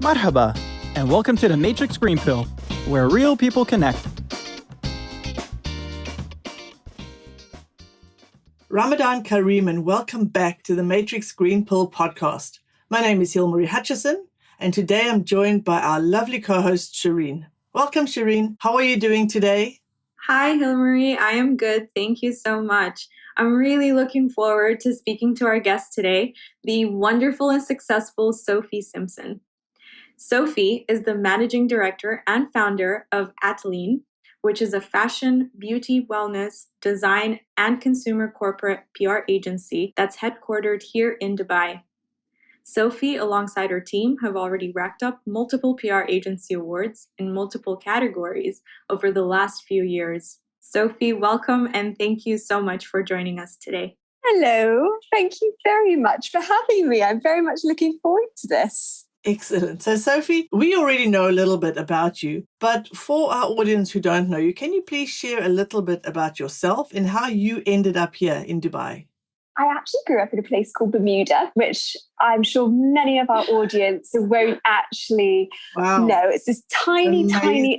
Marhaba, and welcome to the Matrix Green Pill, where real people connect. Ramadan Kareem, and welcome back to the Matrix Green Pill podcast. My name is Hilmarie Hutchison, and today I'm joined by our lovely co-host, Shireen. Welcome, Shireen. How are you doing today? Hi, Hilmarie. I am good. Thank you so much. I'm really looking forward to speaking to our guest today, the wonderful and successful Sophie Simpson. Sophie is the managing director and founder of Atteline, which is a fashion, beauty, wellness, design, and consumer corporate PR agency that's headquartered here in Dubai. Sophie, alongside her team, have already racked up multiple PR agency awards in multiple categories over the last few years. Sophie, welcome, and thank you so much for joining us today. Hello. Thank you very much for having me. I'm very much looking forward to this. Excellent. So, Sophie, we already know a little bit about you, but for our audience who don't know you, can you please share a little bit about yourself and how you ended up here in Dubai? I actually grew up in a place called Bermuda, which I'm sure many of our audience won't actually know. It's this tiny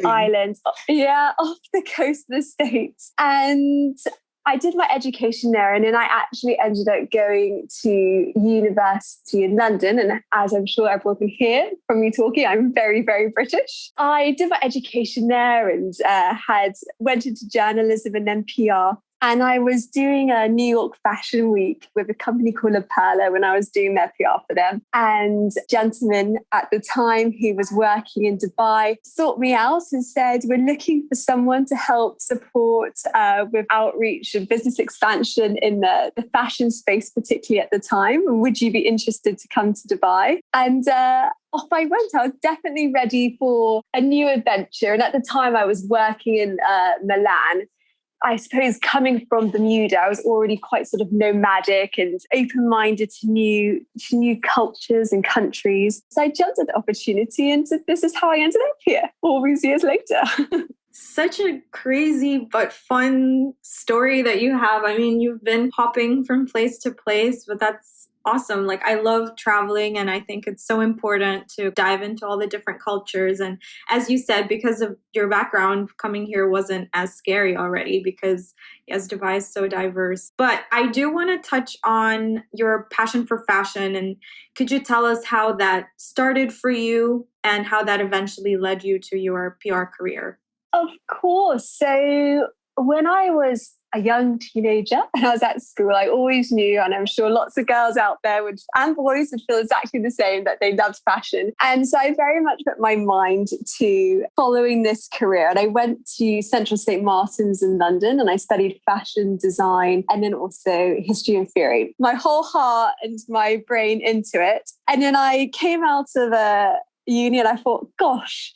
island, off the coast of the States. And I did my education there, and then I actually ended up going to university in London. And as I'm sure everyone can hear from me talking, I'm very, very British. I did my education there and went into journalism and then PR. And I was doing a New York Fashion Week with a company called propel when I was doing their PR for them. And a gentleman at the time who was working in Dubai sought me out and said, we're looking for someone to help support with outreach and business expansion in the fashion space, particularly at the time. Would you be interested to come to Dubai? And off I went. I was definitely ready for a new adventure. And at the time I was working in Milan. I suppose coming from Bermuda, I was already quite sort of nomadic and open-minded to new cultures and countries. So I jumped at the opportunity, and this is how I ended up here all these years later. Such a crazy but fun story that you have. I mean, you've been hopping from place to place, but that's awesome. Like, I love traveling, and I think it's so important to dive into all the different cultures. And as you said, because of your background, coming here wasn't as scary already because, yes, Dubai is so diverse. But I do want to touch on your passion for fashion. And could you tell us how that started for you and how that eventually led you to your PR career? Of course. So when I was a young teenager and I was at school, I always knew, and I'm sure lots of girls out there and boys would feel exactly the same, that they loved fashion. And so I very much put my mind to following this career. And I went to Central St. Martin's in London and I studied fashion design and then also history and theory. My whole heart and my brain into it. And then I came out of uni and I thought, gosh,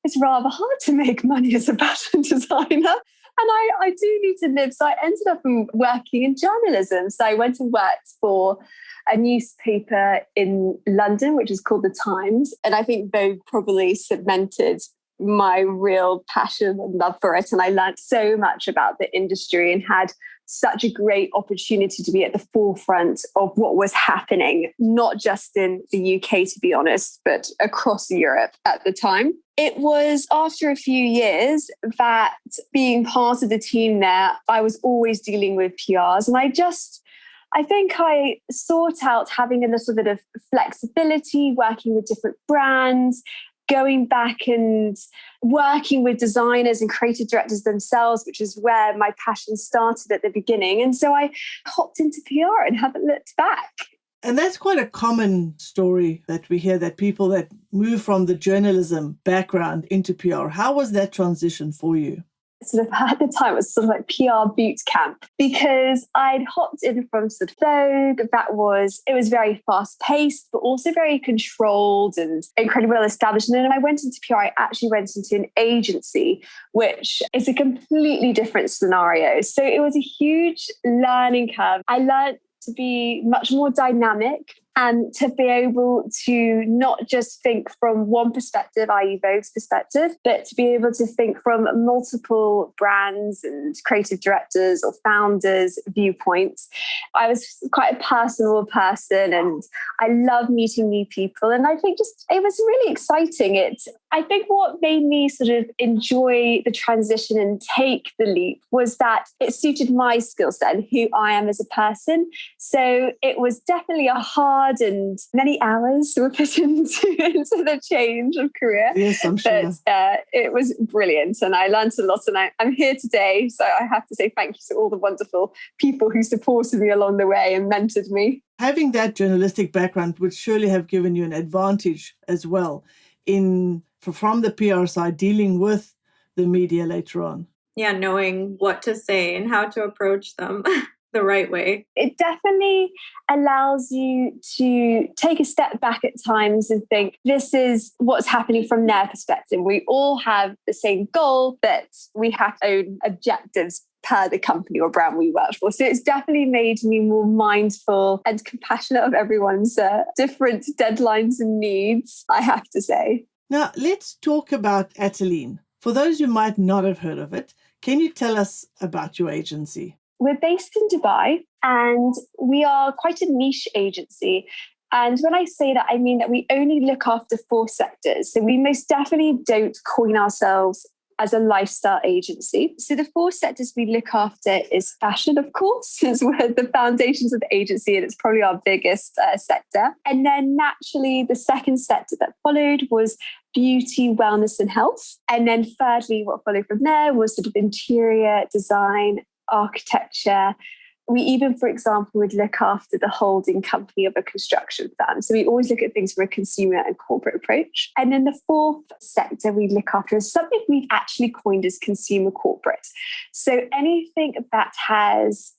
it's rather hard to make money as a fashion designer. And I do need to live. So I ended up working in journalism. So I went and worked for a newspaper in London, which is called The Times. And I think Vogue probably cemented my real passion and love for it. And I learned so much about the industry and had such a great opportunity to be at the forefront of what was happening, not just in the UK, to be honest, but across Europe at the time. It was after a few years that being part of the team there, I was always dealing with PRs. And I think I sought out having a little bit of flexibility, working with different brands, going back and working with designers and creative directors themselves, which is where my passion started at the beginning. And so I hopped into PR and haven't looked back. And that's quite a common story that we hear, that people that move from the journalism background into PR. How was that transition for you? Sort of at the time, it was sort of like PR boot camp because I'd hopped in from sort of Vogue. It was very fast paced, but also very controlled and incredibly well established. And then I went into PR, I actually went into an agency, which is a completely different scenario. So it was a huge learning curve. I learned to be much more dynamic and to be able to not just think from one perspective, i.e. Vogue's perspective, but to be able to think from multiple brands and creative directors or founders' viewpoints. I was quite a personal person and I love meeting new people. And I think just it was really exciting. I think what made me sort of enjoy the transition and take the leap was that it suited my skill set and who I am as a person. So it was definitely a hard and many hours were put into the change of career. Yes, I'm sure. But it was brilliant and I learned a lot and I'm here today. So I have to say thank you to all the wonderful people who supported me along the way and mentored me. Having that journalistic background would surely have given you an advantage as well from the PR side, dealing with the media later on. Yeah, knowing what to say and how to approach them the right way. It definitely allows you to take a step back at times and think, this is what's happening from their perspective. We all have the same goal, but we have our own objectives per the company or brand we work for. So it's definitely made me more mindful and compassionate of everyone's different deadlines and needs, I have to say. Now, let's talk about Atteline. For those who might not have heard of it, can you tell us about your agency? We're based in Dubai and we are quite a niche agency. And when I say that, I mean that we only look after 4 sectors. So we most definitely don't coin ourselves as a lifestyle agency. So the 4 sectors we look after is fashion, of course, since we're the foundations of the agency and it's probably our biggest sector. And then naturally, the second sector that followed was beauty, wellness and health. And then thirdly, what followed from there was sort of interior design, architecture. We even, for example, would look after the holding company of a construction firm. So we always look at things from a consumer and corporate approach. And then the 4th sector we look after is something we've actually coined as consumer corporate. So anything that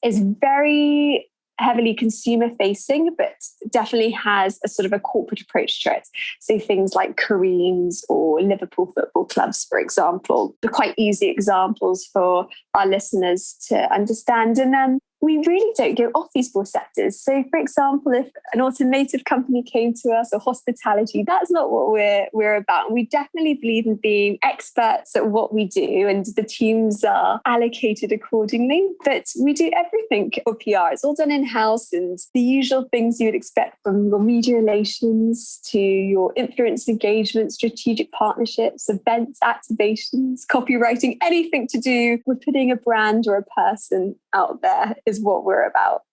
is very heavily consumer facing, but definitely has a sort of a corporate approach to it. So things like Kareem's or Liverpool Football Clubs, for example, are quite easy examples for our listeners to understand. And we really don't go off these 4 sectors. So, for example, if an automotive company came to us or hospitality, that's not what we're about. And we definitely believe in being experts at what we do, and the teams are allocated accordingly. But we do everything for PR. It's all done in-house, and the usual things you would expect from your media relations to your influence engagement, strategic partnerships, events, activations, copywriting, anything to do with putting a brand or a person out there is what we're about.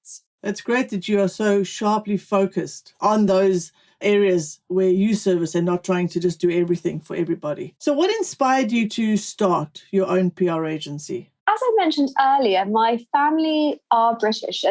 It's great that you are so sharply focused on those areas where you service and not trying to just do everything for everybody. So what inspired you to start your own PR agency? As I mentioned earlier, my family are British,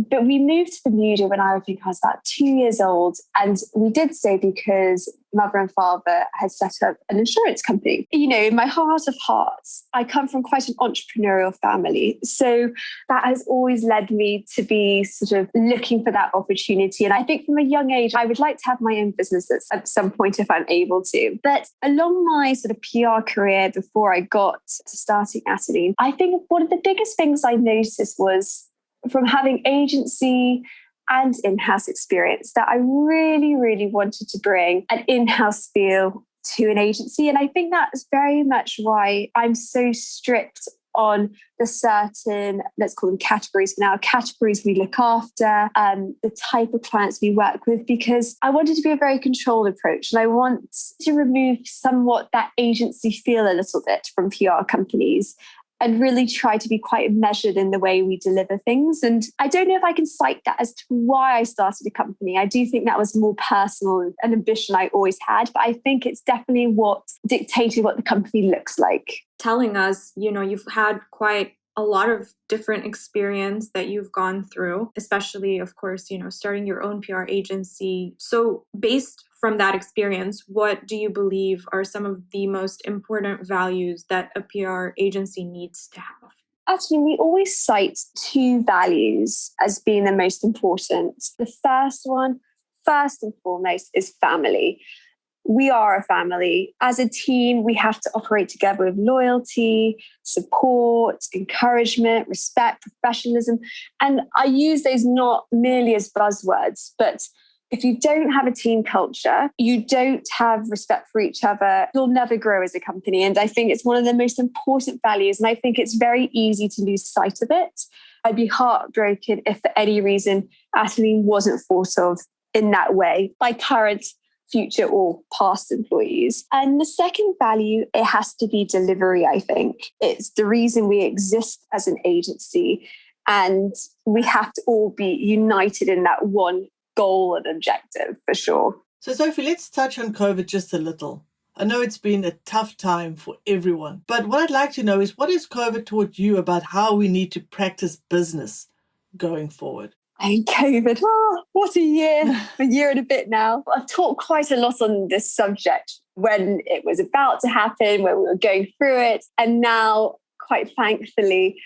but we moved to Bermuda when I think I was about 2 years old. And we did so because mother and father had set up an insurance company. You know, in my heart of hearts, I come from quite an entrepreneurial family. So that has always led me to be sort of looking for that opportunity. And I think from a young age, I would like to have my own business at some point if I'm able to. But along my sort of PR career before I got to starting Atteline, I think one of the biggest things I noticed was from having agency and in-house experience that I really, really wanted to bring an in-house feel to an agency. And I think that's very much why I'm so strict on the certain, let's call them categories for now, categories we look after, the type of clients we work with, because I wanted to be a very controlled approach. And I want to remove somewhat that agency feel a little bit from PR companies and really try to be quite measured in the way we deliver things. And I don't know if I can cite that as to why I started a company. I do think that was more personal, an ambition I always had, but I think it's definitely what dictated what the company looks like. Telling us, you've had quite a lot of different experience that you've gone through, especially, of course, starting your own PR agency. So based from that experience, what do you believe are some of the most important values that a PR agency needs to have? Actually, we always cite 2 values as being the most important. The first one, first and foremost, is family. we are a family. As a team, we have to operate together with loyalty, support, encouragement, respect, professionalism. And I use those not merely as buzzwords, but if you don't have a team culture, you don't have respect for each other, you'll never grow as a company. And I think it's one of the most important values. And I think it's very easy to lose sight of it. I'd be heartbroken if for any reason Atteline wasn't thought of in that way by current, future or past employees. And the second value, it has to be delivery, I think. It's the reason we exist as an agency. And we have to all be united in that one goal and objective for sure. So Sophie, let's touch on COVID just a little. I know it's been a tough time for everyone, but what I'd like to know is what has COVID taught you about how we need to practice business going forward? COVID, what a year and a bit now. I've talked quite a lot on this subject when it was about to happen, when we were going through it. And now, quite thankfully,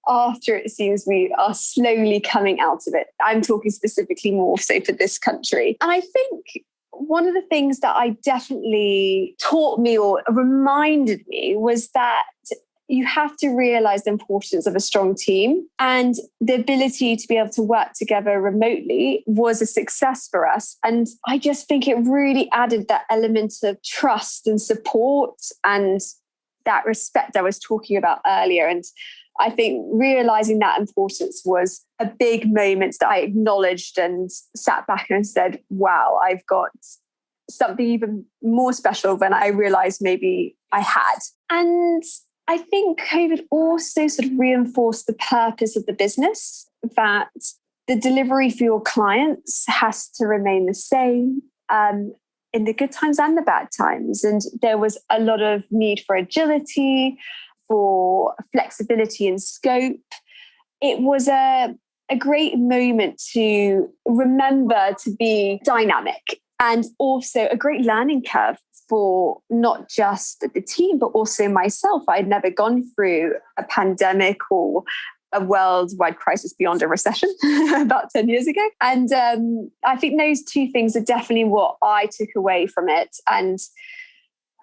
after it seems we are slowly coming out of it. I'm talking specifically more so for this country. And I think one of the things that I definitely taught me or reminded me was that you have to realize the importance of a strong team, and the ability to be able to work together remotely was a success for us. And I just think it really added that element of trust and support and that respect I was talking about earlier. And I think realizing that importance was a big moment that I acknowledged and sat back and said, wow, I've got something even more special than I realized maybe I had. And I think COVID also sort of reinforced the purpose of the business, that the delivery for your clients has to remain the same in the good times and the bad times. And there was a lot of need for agility, for flexibility and scope. It was a great moment to remember to be dynamic, and also a great learning curve for not just the team, but also myself. I'd never gone through a pandemic or a worldwide crisis beyond a recession about 10 years ago. And I think those two things are definitely what I took away from it and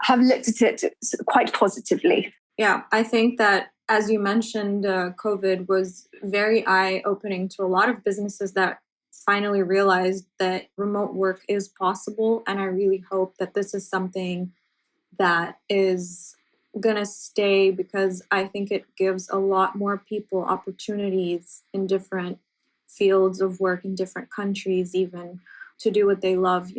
have looked at it quite positively. Yeah, I think that, as you mentioned, COVID was very eye-opening to a lot of businesses that finally realized that remote work is possible. And I really hope that this is something that is going to stay, because I think it gives a lot more people opportunities in different fields of work, in different countries even, to do what they love,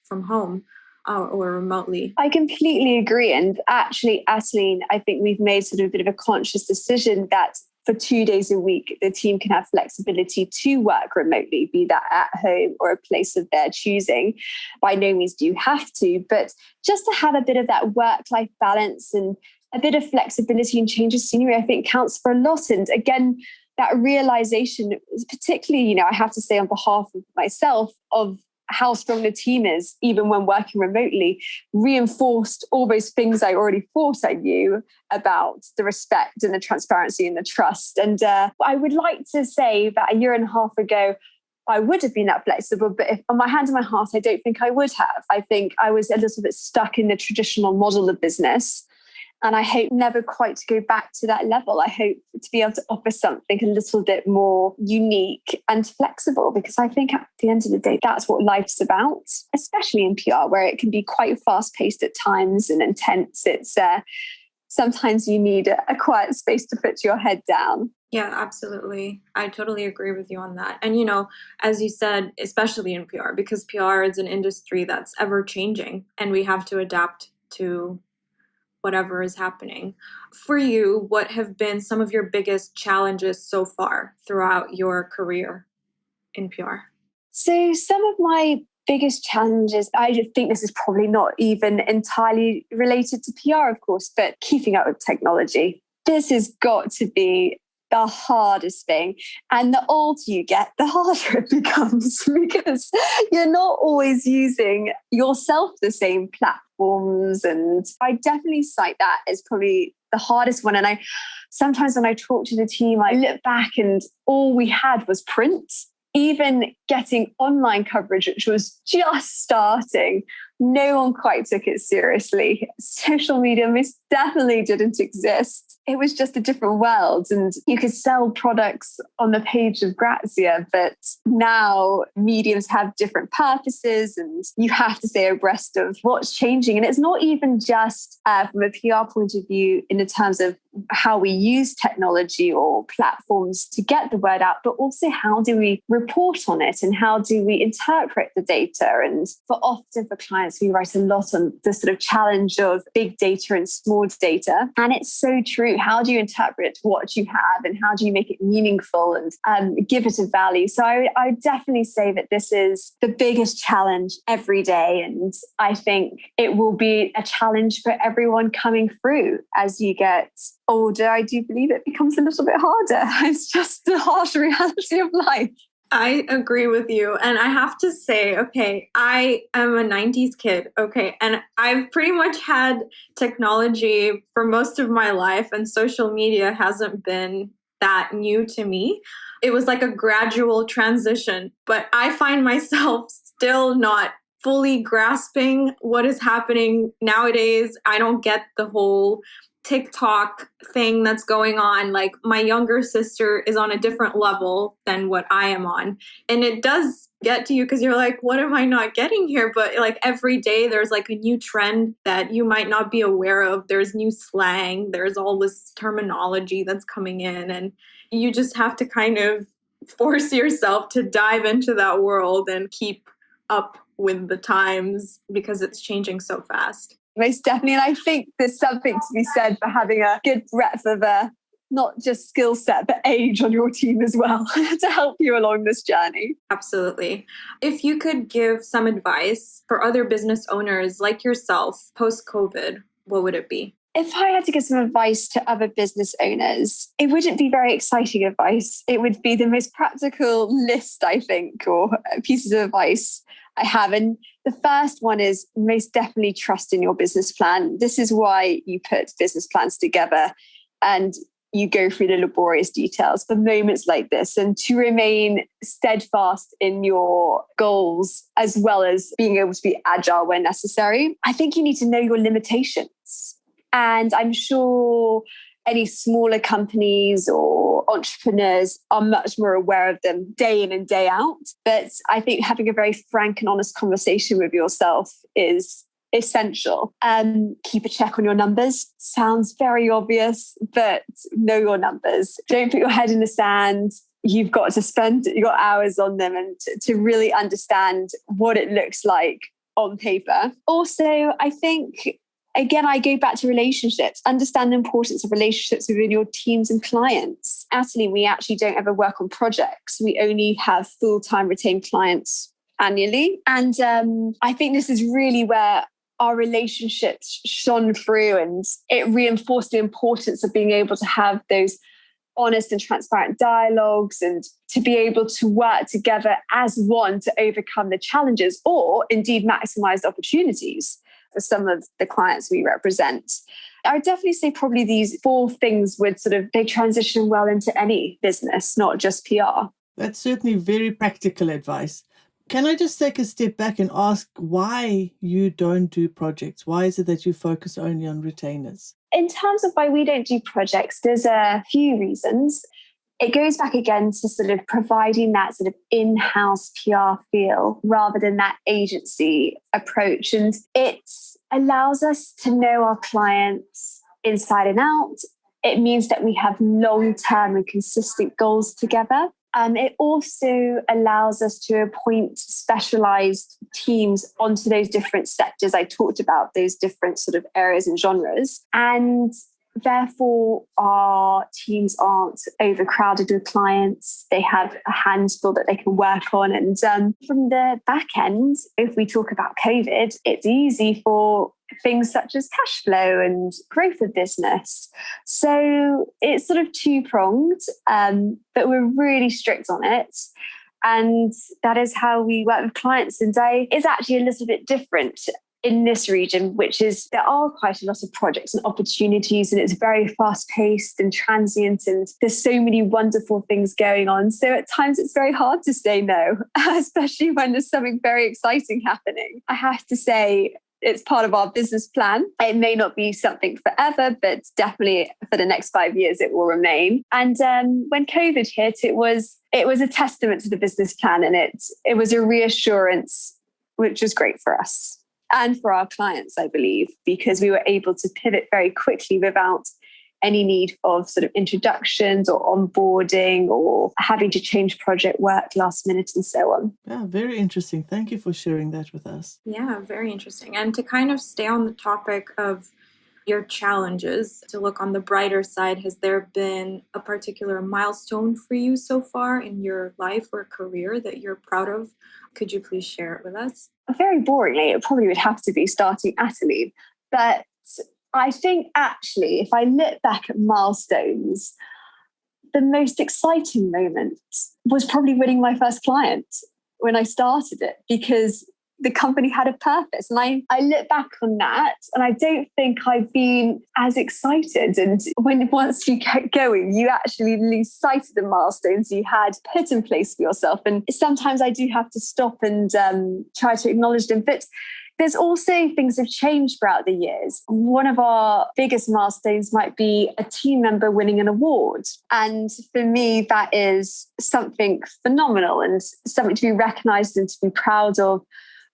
from home. Or remotely. I completely agree. And actually, Atteline, I think we've made sort of a bit of a conscious decision that for 2 days a week, the team can have flexibility to work remotely, be that at home or a place of their choosing. By no means do you have to, but just to have a bit of that work-life balance and a bit of flexibility and change of scenery, I think counts for a lot. And again, that realization, particularly, I have to say on behalf of myself, of how strong the team is, even when working remotely, reinforced all those things I already thought I knew about the respect and the transparency and the trust. And I would like to say that a year and a half ago, I would have been that flexible, but if, on my hand and my heart, I don't think I would have. I think I was a little bit stuck in the traditional model of business. And I hope never quite to go back to that level. I hope to be able to offer something a little bit more unique and flexible, because I think at the end of the day, that's what life's about, especially in PR, where it can be quite fast-paced at times and intense. It's sometimes you need a quiet space to put your head down. Yeah, absolutely. I totally agree with you on that. And, as you said, especially in PR, because PR is an industry that's ever changing and we have to adapt to whatever is happening. For you, what have been some of your biggest challenges so far throughout your career in PR? So some of my biggest challenges, I think this is probably not even entirely related to PR, of course, but keeping up with technology. This has got to be the hardest thing. And the older you get, the harder it becomes, because you're not always using yourself the same platforms. And I definitely cite that as probably the hardest one. And sometimes when I talk to the team, I look back and all we had was print. Even getting online coverage, which was just starting, no one quite took it seriously. Social media most definitely didn't exist. It was just a different world, and you could sell products on the page of Grazia, but now mediums have different purposes and you have to stay abreast of what's changing. And it's not even just from a PR point of view in the terms of how we use technology or platforms to get the word out, but also how do we report on it and how do we interpret the data? And for clients, we write a lot on the sort of challenge of big data and small data. And it's so true. How do you interpret what you have and how do you make it meaningful and give it a value? So I would definitely say that this is the biggest challenge every day. And I think it will be a challenge for everyone coming through as you get older. I do believe it becomes a little bit harder. It's just the harsh reality of life. I agree with you. And I have to say, okay, I am a 90s kid, okay, and I've pretty much had technology for most of my life, and social media hasn't been that new to me. It was like a gradual transition, but I find myself still not fully grasping what is happening nowadays. I don't get the whole TikTok thing that's going on. Like, my younger sister is on a different level than what I am on. And it does get to you because you're like, what am I not getting here? But like every day there's like a new trend that you might not be aware of. There's new slang. There's all this terminology that's coming in. And you just have to kind of force yourself to dive into that world and keep up with the times because it's changing so fast. Most definitely. And I think there's something to be said for having a good breadth of not just skill set, but age on your team as well to help you along this journey. Absolutely. If you could give some advice for other business owners like yourself post-COVID, what would it be? If I had to give some advice to other business owners, it wouldn't be very exciting advice. It would be the most practical list, I think, or pieces of advice I have. And the first one is most definitely trust in your business plan. This is why you put business plans together and you go through the laborious details for moments like this, and to remain steadfast in your goals, as well as being able to be agile when necessary. I think you need to know your limitations. And I'm sure any smaller companies or entrepreneurs are much more aware of them day in and day out. But I think having a very frank and honest conversation with yourself is essential. Keep a check on your numbers. Sounds very obvious, but know your numbers. Don't put your head in the sand. You've got to spend your hours on them and to really understand what it looks like on paper. Also, I think, again, I go back to relationships. Understand the importance of relationships within your teams and clients. At Atteline, we actually don't ever work on projects. We only have full-time retained clients annually. And I think this is really where our relationships shone through, and it reinforced the importance of being able to have those honest and transparent dialogues and to be able to work together as one to overcome the challenges or indeed maximize opportunities for some of the clients we represent. I would definitely say probably these 4 things would they transition well into any business, not just PR. That's certainly very practical advice. Can I just take a step back and ask why you don't do projects? Why is it that you focus only on retainers? In terms of why we don't do projects, there's a few reasons. It goes back again to providing that in-house PR feel rather than that agency approach. And it allows us to know our clients inside and out. It means that we have long-term and consistent goals together. It also allows us to appoint specialized teams onto those different sectors I talked about, those different areas and genres. And therefore, our teams aren't overcrowded with clients. They have a handful that they can work on. And from the back end, if we talk about COVID, it's easy for things such as cash flow and growth of business. So it's 2-pronged, but we're really strict on it. And that is how we work with clients. And it's actually a little bit different in this region, which is there are quite a lot of projects and opportunities, and it's very fast paced and transient, and there's so many wonderful things going on. So at times it's very hard to say no, especially when there's something very exciting happening. I have to say, it's part of our business plan. It may not be something forever, but definitely for the next 5 years, it will remain. And when COVID hit, it was a testament to the business plan, and it was a reassurance, which was great for us and for our clients, I believe, because we were able to pivot very quickly without any need of sort of introductions or onboarding or having to change project work last minute and so on. Yeah, very interesting. Thank you for sharing that with us. Yeah, very interesting. And to kind of stay on the topic of your challenges, to look on the brighter side, has there been a particular milestone for you so far in your life or career that you're proud of? Could you please share it with us? Very boringly, it probably would have to be starting Atteline. But I think actually, if I look back at milestones, the most exciting moment was probably winning my first client when I started it, because the company had a purpose. And I look back on that and I don't think I've been as excited. And once you get going, you actually lose sight of the milestones you had put in place for yourself. And sometimes I do have to stop and try to acknowledge them. But there's also things have changed throughout the years. One of our biggest milestones might be a team member winning an award. And for me, that is something phenomenal and something to be recognized and to be proud of,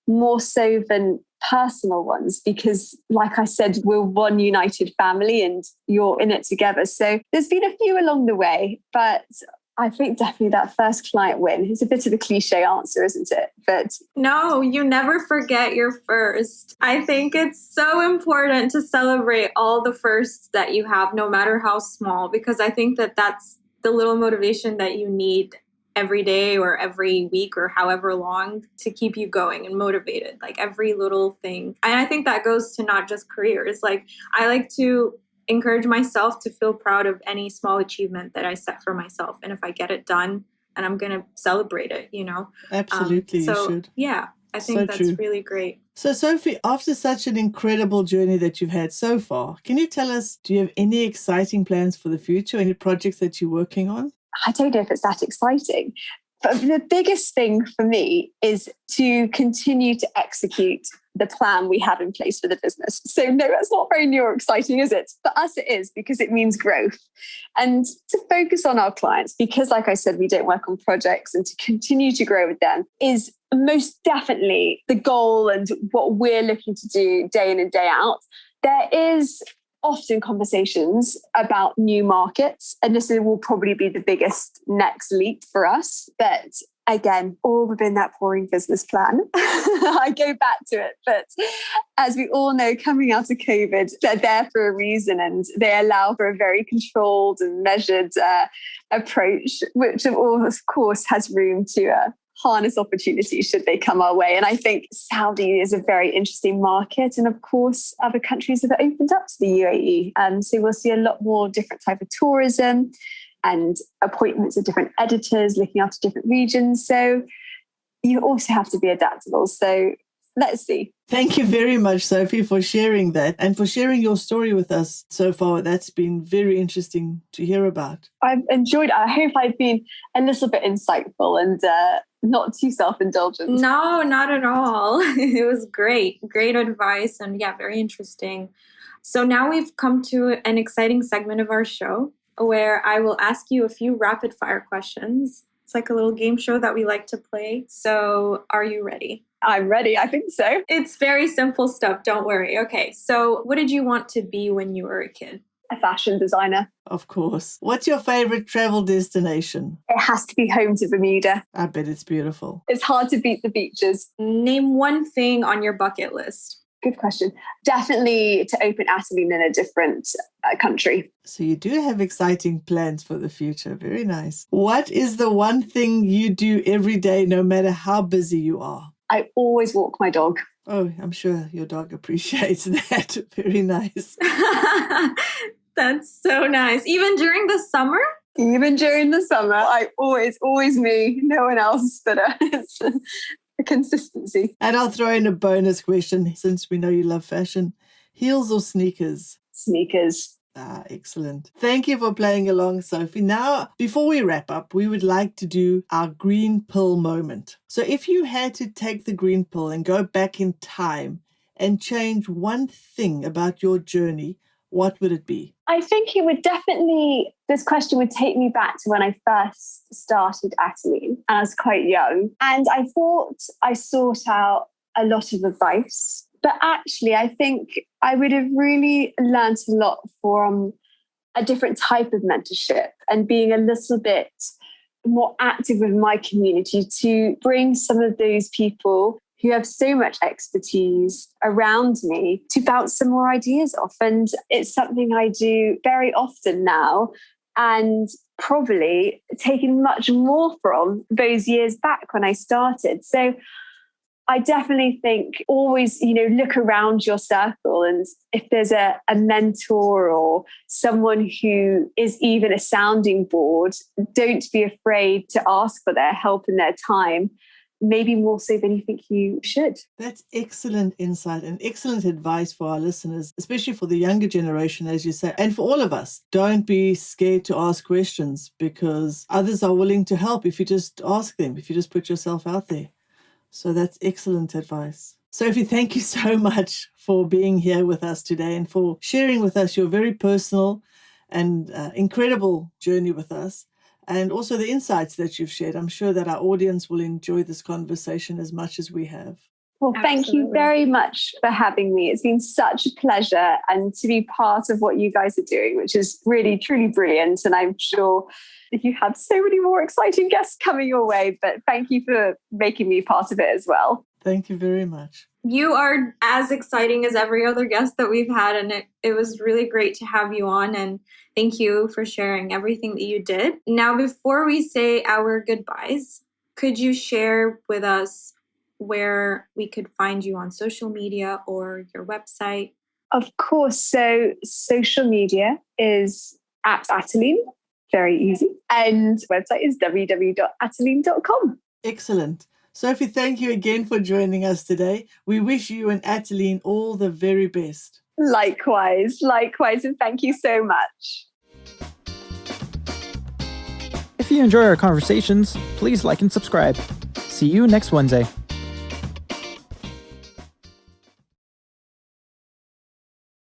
more so than personal ones, because like I said, we're one united family and you're in it together. So there's been a few along the way, but I think definitely that first client win is a bit of a cliche answer, isn't it? But no, you never forget your first. I think it's so important to celebrate all the firsts that you have, no matter how small, because I think that that's the little motivation that you need every day or every week or however long to keep you going and motivated, like every little thing. And I think that goes to not just careers. Like I like to encourage myself to feel proud of any small achievement that I set for myself. And if I get it done, and I'm going to celebrate it, you know? Absolutely, you should. Yeah, I think So that's true. really great. So Sophie, after such an incredible journey that you've had so far, can you tell us, do you have any exciting plans for the future? Any projects that you're working on? I don't know if it's that exciting, but the biggest thing for me is to continue to execute the plan we have in place for the business. So no, that's not very new or exciting, is it? For us, it is, because it means growth. And to focus on our clients, because like I said, we don't work on projects, and to continue to grow with them is most definitely the goal and what we're looking to do day in and day out. There is often conversations about new markets, and this will probably be the biggest next leap for us. But again, all within that boring business plan. I go back to it. But as we all know, coming out of COVID, they're there for a reason, and they allow for a very controlled and measured approach, which of course has room to harness opportunities should they come our way. And I think Saudi is a very interesting market. And of course, other countries have opened up to the UAE. So we'll see a lot more different type of tourism and appointments of different editors looking after different regions. So you also have to be adaptable. So let's see. Thank you very much, Sophie, for sharing that and for sharing your story with us so far. That's been very interesting to hear about. I've enjoyed it. I hope I've been a little bit insightful and not too self-indulgent. No, not at all. It was great. Great advice. And yeah, very interesting. So now we've come to an exciting segment of our show where I will ask you a few rapid fire questions. It's like a little game show that we like to play. So are you ready? I'm ready. I think so. It's very simple stuff. Don't worry. Okay. So what did you want to be when you were a kid? A fashion designer. Of course. What's your favorite travel destination? It has to be home to Bermuda. I bet it's beautiful. It's hard to beat the beaches. Name one thing on your bucket list. Good question. Definitely to open Atteline in a different country. So you do have exciting plans for the future. Very nice. What is the one thing you do every day, no matter how busy you are? I always walk my dog. Oh, I'm sure your dog appreciates that. Very nice. That's so nice. Even during the summer? Even during the summer, always me, no one else. But it's a consistency. And I'll throw in a bonus question since we know you love fashion. Heels or sneakers? Sneakers. Ah, excellent. Thank you for playing along, Sophie. Now, before we wrap up, we would like to do our green pill moment. So if you had to take the green pill and go back in time and change one thing about your journey, what would it be? I think it would definitely, this question would take me back to when I first started Atteline, and I was quite young. And I thought I sought out a lot of advice. But actually, I think I would have really learned a lot from a different type of mentorship and being a little bit more active with my community to bring some of those people who have so much expertise around me to bounce some more ideas off. And it's something I do very often now, and probably taken much more from those years back when I started. So I definitely think always, look around your circle, and if there's a mentor or someone who is even a sounding board, don't be afraid to ask for their help and their time, maybe more so than you think you should. That's excellent insight and excellent advice for our listeners, especially for the younger generation, as you say, and for all of us. Don't be scared to ask questions, because others are willing to help if you just ask them, if you just put yourself out there. So that's excellent advice. Sophie, thank you so much for being here with us today and for sharing with us your very personal and incredible journey with us, and also the insights that you've shared. I'm sure that our audience will enjoy this conversation as much as we have. Well, thank you very much for having me. It's been such a pleasure, and to be part of what you guys are doing, which is really, truly brilliant. And I'm sure you have so many more exciting guests coming your way, but thank you for making me part of it as well. Thank you very much. You are as exciting as every other guest that we've had, and it was really great to have you on, and thank you for sharing everything that you did. Now, before we say our goodbyes, could you share with us where we could find you on social media or your website? Of course. So social media is at Atteline, very easy. And website is www.atteline.com. Excellent. Sophie, thank you again for joining us today. We wish you and Atteline all the very best. Likewise, and thank you so much. If you enjoy our conversations, please like and subscribe. See you next Wednesday.